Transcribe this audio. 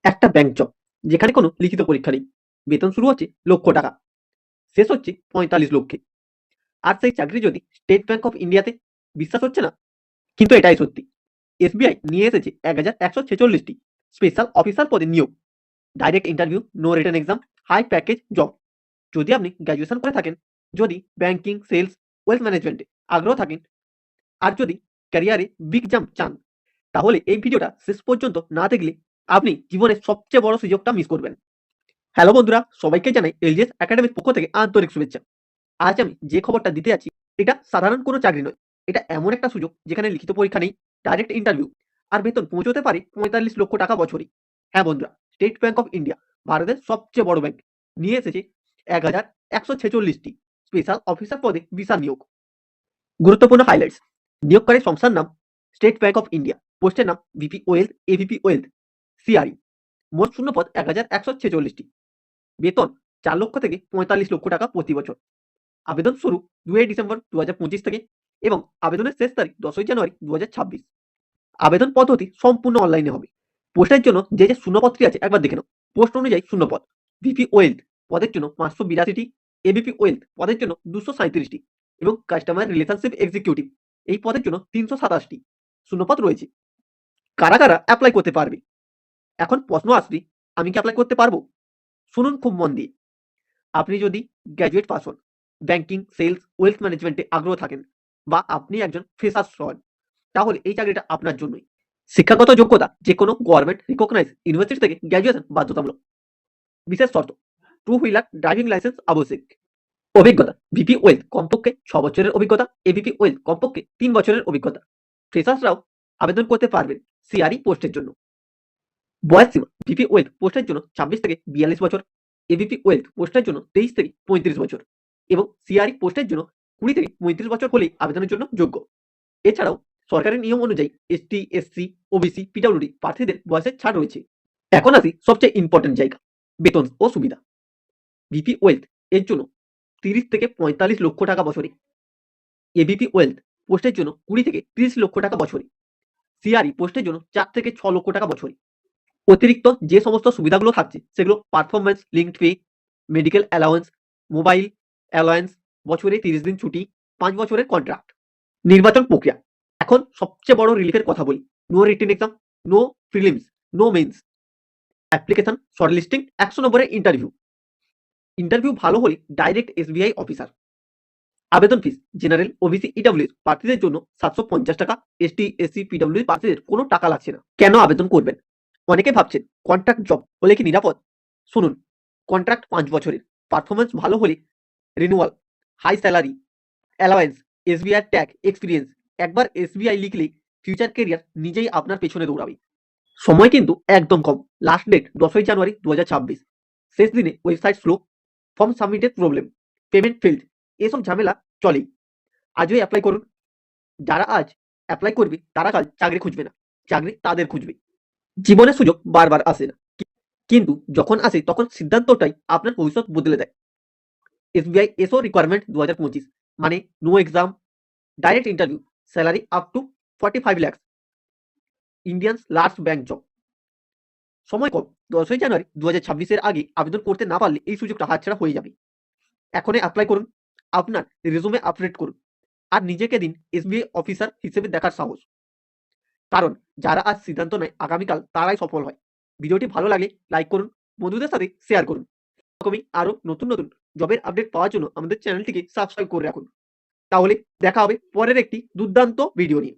একটা bank job যেখানে কোনো লিখিত পরীক্ষা নেই। বেতন শুরু হচ্ছে লক্ষ টাকা, শেষ হচ্ছে 45 লক্ষে। আর সেই চাকরি যদি স্টেট ব্যাংক অফ ইন্ডিয়াতে, বিশ্বাস হচ্ছে না? কিন্তু এটাই সত্যি। এসবিআই নিয়ে এসেছে 1146টি স্পেশাল অফিসার পদে নিয়োগ। Direct interview, no written exam, high package job. যদি আপনি গ্র্যাজুয়েশন করে থাকেন, যদি ব্যাংকিং, সেলস, ওয়েলথ ম্যানেজমেন্টে আগ্রহ থাকেন, আর যদি ক্যারিয়ারে বিগ জাম্প চান, তাহলে এই ভিডিওটা শেষ পর্যন্ত না দেখলে আপনি জীবনের সবচেয়ে বড় সুযোগটা মিস করবেন। হ্যালো বন্ধুরা, সবাইকে জানাই এলজিএস একাডেমির পক্ষ থেকে আন্তরিক শুভেচ্ছা। আজ আমি যে খবরটা দিতে যাচ্ছি, এটা সাধারণ কোনো চাকরি নয়। এটা এমন একটা সুযোগ যেখানে লিখিত পরীক্ষা নেই, ডাইরেক্ট ইন্টারভিউ, আর বেতন পৌঁছতে পারে 45 লক্ষ টাকা বছরে। হ্যাঁ বন্ধুরা, স্টেট ব্যাংক অফ ইন্ডিয়া, ভারতের সবচেয়ে বড় ব্যাংক, নিয়ে এসেছে 1146টি স্পেশাল অফিসার পদে বিশাল নিয়োগ। গুরুত্বপূর্ণ হাইলাইটস: নিয়োগকারী সংস্থার নাম স্টেট ব্যাংক অফ ইন্ডিয়া, পোস্টের নাম VP wealth, AVP wealth, CRE. মোট শূন্যপদ 1146টি। বেতন 4 লক্ষ থেকে 45 লক্ষ টাকা প্রতি বছর। আবেদন শুরু 2 ডিসেম্বর 2025 থেকে এবং আবেদনের শেষ তারিখ 10 জানুয়ারি 2026। আবেদন পদ্ধতি সম্পূর্ণ অনলাইনে হবে। পোস্টের জন্য যে শূন্যপদটি আছে একবার দেখে নাও। পোস্ট অনুযায়ী শূন্যপদ: ভিপি ওয়েলথ পদের জন্য 582টি, এবিপি ওয়েলথ পদের জন্য 237টি এবং কাস্টমার রিলেশনশিপ এক্সিকিউটিভ এই পদের জন্য 327টি শূন্যপদ রয়েছে। কারা কারা অ্যাপ্লাই করতে পারবে? এখন প্রশ্ন আসবে, আমি কি অ্যাপ্লাই করতে পারবো? শুনুন খুব মন দিয়ে। আপনি যদি গ্র্যাজুয়েট পাস হন, ব্যাংকিং, সেলস, ওয়েলথ ম্যানেজমেন্টে আগ্রহ থাকেন, বা আপনি একজন ফ্রেশার্স হন, তাহলে এই চাকরিটা আপনার জন্যই। শিক্ষাগত যোগ্যতা: যে কোনো গভর্নমেন্ট রিকগনাইজ ইউনিভার্সিটি থেকে গ্র্যাজুয়েশন বাধ্যতামূলক। বিশেষ শর্ত: 2 হুইলার ড্রাইভিং লাইসেন্স আবশ্যক। অভিজ্ঞতা: ভিপি ওয়েলথ কমপক্ষে 6 বছরের অভিজ্ঞতা, এবিপি ওয়েলথ কমপক্ষে 3 বছরের অভিজ্ঞতা। ফ্রেশার্সরাও আবেদন করতে পারবেন সিআরই পোস্টের জন্য। বয়স সীমা: ভিপি ওয়েলথ পোস্টের জন্য 26 থেকে 42 বছর, এবিপি ওয়েলথ পোস্টের জন্য 23 থেকে 35 বছর এবং সিআরই পোস্টের জন্য 20 থেকে 35 বছর হলেই আবেদনের জন্য যোগ্য। এছাড়াও সরকারের নিয়ম অনুযায়ী এসটি, এসসি, ওবিসি, পিডব্লিউডি প্রার্থীদের বয়সের ছাড় রয়েছে। এখন আসি সবচেয়ে ইম্পর্টেন্ট জায়গা: বেতন ও সুবিধা। ভিপি ওয়েলথ এর জন্য 30 থেকে 45 লক্ষ টাকা বছরে, এবিপি ওয়েলথ পোস্টের জন্য 20 থেকে 30 লক্ষ টাকা বছরে, সিআরই পোস্টের জন্য 4 থেকে 6 লক্ষ টাকা বছরে। অতিরিক্ত যে সমস্ত সুবিধাগুলো থাকছে সেগুলো: performance linked pay, medical allowance, mobile allowance, বছরে 30 দিন ছুটি, 5 বছরের কন্ট্রাক্ট। নির্বাচন প্রক্রিয়া: এখন সবচেয়ে বড় রিলিফের কথা বলি। No written exam, no prelims, no mains. Application, shortlisting, 100 নম্বরের ইন্টারভিউ। ইন্টারভিউ ভালো হলে ডাইরেক্ট এসবিআই অফিসার। আবেদন ফিস: জেনারেল, ওবিসি, ইডব্লিউএস প্রার্থীদের জন্য 750 টাকা, এসটি, এসসি, পিডব্লিউডি প্রার্থীদের কোনো টাকা লাগছে না। কেন আবেদন করবেন? অনেকে ভাবছেন কন্ট্রাক্ট জব হলে কি নিরাপদ? শুনুন, কন্ট্রাক্ট 5 বছরের, পারফরমেন্স ভালো হলে renewal, high salary, allowance, SBI tag experience. একবার এসবিআই লিখলেই ফিউচার কেরিয়ার নিজেই আপনার পেছনে দৌড়াবে। সময় কিন্তু একদম কম। লাস্ট ডেট 10 জানুয়ারি 2026। শেষ দিনে ওয়েবসাইট স্লো, ফর্ম সাবমিটের প্রবলেম, পেমেন্ট ফেল্ড, এসব ঝামেলা চলেই। আজই অ্যাপ্লাই করুন। যারা আজ অ্যাপ্লাই করবে তারা কাল চাকরি খুঁজবে না, চাকরি তাদের খুঁজবে। জীবনের সুযোগ বারবার আসে না, কিন্তু যখন আসে তখন সিদ্ধান্তটাই আপনার ভবিষ্যৎ বদলে দেয়। এসবিআই এসও রিকোয়ারমেন্ট 2025, মানে no exam, direct interview, salary up to 45 lakhs, Indians large bank job. সময় কম, 10 জানুয়ারি 2026-এর আগে আবেদন করতে না পারলে এই সুযোগটা হাতছাড়া হয়ে যাবে। এখনই অ্যাপ্লাই করুন, আপনার রেজুমে আপডেট করুন, আর নিজেকে দিন এসবিআই অফিসার হিসেবে দেখার সাহস। কারণ যারা আজ সিদ্ধান্ত নেয় আগামীকাল তারাই সফল হয়। ভিডিওটি ভালো লাগলে লাইক করুন, বন্ধুদের সাথে শেয়ার করুন। এরকমই আরো নতুন নতুন জবের আপডেট পাওয়ার জন্য আমাদের চ্যানেলটিকে সাবস্ক্রাইব করে রাখুন। তাহলে দেখা হবে পরের একটি দুর্দান্ত ভিডিও নিয়ে।